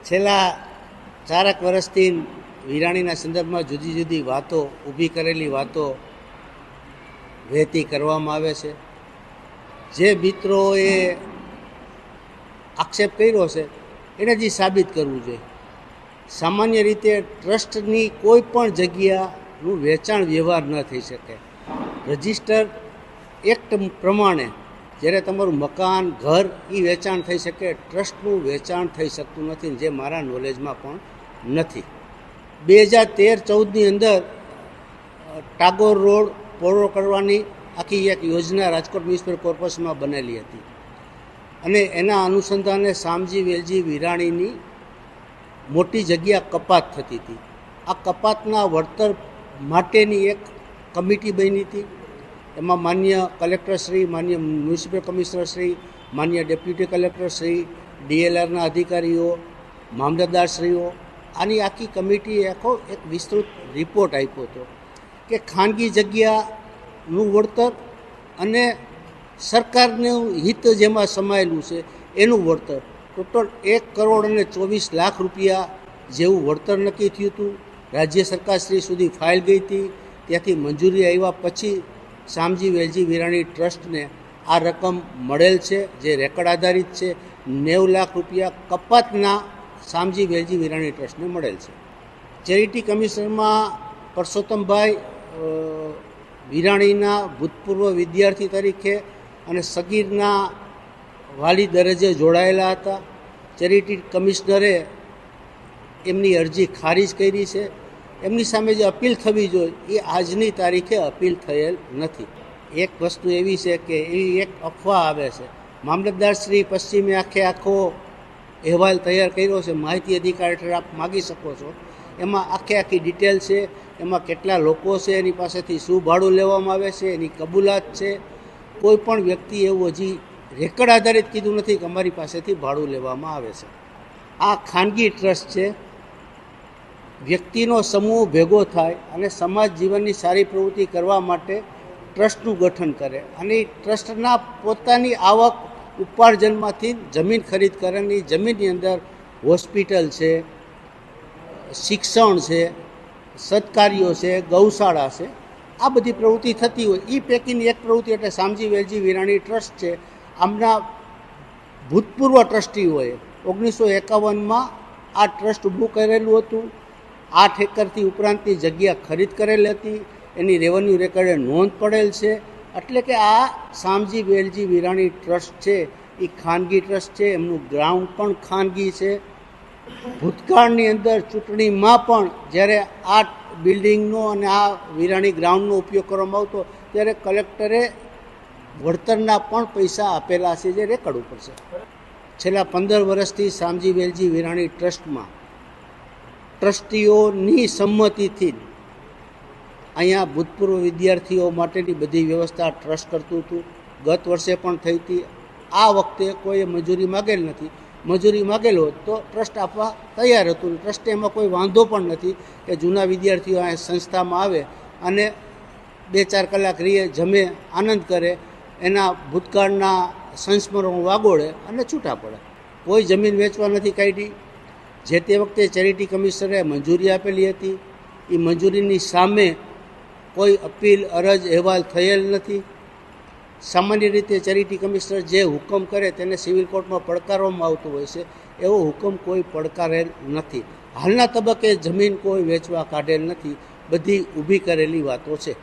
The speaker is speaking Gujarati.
છેલ્લા 4 વર્ષથી વિરાણીના સંદર્ભમાં જુદી જુદી વાતો, ઊભી કરેલી વાતો વહેતી કરવામાં આવે છે. જે મિત્રોએ આક્ષેપ કર્યો છે એને જ સાબિત કરવું જોઈએ. સામાન્ય રીતે ટ્રસ્ટની કોઈ પણ જગ્યાનું વેચાણ વ્યવહાર ન થઈ શકે. રજિસ્ટર એક્ટ પ્રમાણે જ્યારે તમારું મકાન, ઘર એ વેચાણ થઈ શકે, ટ્રસ્ટનું વેચાણ થઈ શકતું નથી, જે મારા નોલેજમાં પણ નથી. 2013-14ની અંદર ટાગોર રોડ પહોળો કરવાની આખી એક યોજના રાજકોટ મ્યુનિસિપલ કોર્પોરેશનમાં બનેલી હતી અને એના અનુસંધાને શામજી વેલજી વિરાણીની મોટી જગ્યા કપાત થતી હતી. આ કપાતના વળતર માટેની એક કમિટી બની હતી. એમાં માન્ય કલેક્ટરશ્રી, માન્ય મ્યુનિસિપલ કમિશનરશ્રી, માન્ય ડેપ્યુટી કલેક્ટરશ્રી, ડીએલઆરના અધિકારીઓ, મામલતદારશ્રીઓ, આની આખી કમિટીએ આખો એક વિસ્તૃત રિપોર્ટ આપ્યો હતો કે ખાનગી જગ્યાનું વળતર અને સરકારનું હિત જેમાં સમાયેલું છે એનું વળતર ટોટલ 1,24,00,000 રૂપિયા જેવું વળતર નક્કી થયું હતું. રાજ્ય સરકારશ્રી સુધી ફાઇલ ગઈ હતી. ત્યાંથી મંજૂરી આવ્યા પછી શામજી વેલજી વિરાણી ટ્રસ્ટને આ રકમ મળેલ છે, જે રેકર્ડ આધારિત છે. 90,00,000 રૂપિયા કપાતના શામજી વેલજી વિરાણી ટ્રસ્ટને મળેલ છે. ચેરિટી કમિશનમાં પરસોત્તમભાઈ વિરાણીના ભૂતપૂર્વ વિદ્યાર્થી તરીકે અને સગીરના વાલી દરજ્જે જોડાયેલા હતા. ચેરિટી કમિશનરે એમની અરજી ખારીજ કરી છે. એમની સામે જે અપીલ થવી જોઈએ એ આજની તારીખે અપીલ થયેલ નથી. એક વસ્તુ એવી છે કે એવી એક અફવા આવે છે. મામલતદારશ્રી પશ્ચિમે આખો અહેવાલ તૈયાર કર્યો છે, માહિતી અધિકાર હેઠળ આપ માગી શકો છો. એમાં આખી ડિટેલ છે. એમાં કેટલા લોકો છે, એની પાસેથી શું ભાડું લેવામાં આવે છે, એની કબૂલાત છે. કોઈ પણ વ્યક્તિ એવું હજી રેકર્ડ આધારિત કીધું નથી કે અમારી પાસેથી ભાડું લેવામાં આવે છે. આ ખાનગી ટ્રસ્ટ છે. વ્યક્તિનો સમૂહ ભેગો થાય અને સમાજ જીવનની સારી પ્રવૃત્તિ કરવા માટે ટ્રસ્ટનું ગઠન કરે અને એ ટ્રસ્ટના પોતાની આવક ઉપાર્જનમાંથી જમીન ખરીદ કરવાની, જમીનની અંદર હોસ્પિટલ છે, શિક્ષણ છે, સત્કાર્યો છે, ગૌશાળા છે, આ બધી પ્રવૃત્તિ થતી હોય. એ પૈકીની એક પ્રવૃત્તિ એટલે શામજી વેલજી વિરાણી ટ્રસ્ટ છે. આમના ભૂતપૂર્વ ટ્રસ્ટીઓએ 1951માં આ ટ્રસ્ટ ઊભું કરેલું હતું. 8 એકરથી ઉપરાંતની જગ્યા ખરીદ કરેલ હતી. એની રેવન્યુ રેકર્ડે નોંધ પડેલ છે. એટલે કે આ શામજી વેલજી વિરાણી ટ્રસ્ટ છે એ ખાનગી ટ્રસ્ટ છે. એમનું ગ્રાઉન્ડ પણ ખાનગી છે. ભૂતકાળની અંદર ચૂંટણીમાં પણ જ્યારે આ બિલ્ડિંગનો અને આ વિરાણી ગ્રાઉન્ડનો ઉપયોગ કરવામાં આવતો ત્યારે કલેક્ટરે વળતરના પણ પૈસા આપેલા છે, જે રેકર્ડ ઉપર છે. છેલ્લા 15 વર્ષથી શામજી વેલજી વિરાણી ટ્રસ્ટમાં ટ્રસ્ટીઓની સંમતિથી અહીંયા ભૂતપૂર્વ વિદ્યાર્થીઓ માટેની બધી વ્યવસ્થા ટ્રસ્ટ કરતું હતું. ગત વર્ષે પણ થઈ હતી. આ વખતે કોઈએ મંજૂરી માગેલ નથી. મંજૂરી માગેલો તો ટ્રસ્ટ આપવા તૈયાર હતું. ટ્રસ્ટે એમાં કોઈ વાંધો પણ નથી કે જૂના વિદ્યાર્થીઓ આ સંસ્થામાં આવે અને 2-4 કલાક રહીએ, જમે, આનંદ કરે, એના ભૂતકાળના સંસ્મરણો વાગોળે અને છૂટા પડે. કોઈ જમીન વેચવા નથી કાઢી. જે તે વખતે ચેરિટી કમિશનરે મંજૂરી આપેલી હતી. એ મંજૂરીની સામે કોઈ અપીલ, અરજ, અહેવાલ થયેલ નથી. સામાન્ય રીતે ચેરિટી કમિશનર જે હુકમ કરે તેને સિવિલ કોર્ટમાં પડકારવામાં આવતો હોય છે. એવો હુકમ કોઈ પડકારેલ નથી. હાલના તબક્કે જમીન કોઈ વેચવા કાઢેલ નથી. બધી ઊભી કરેલી વાતો છે.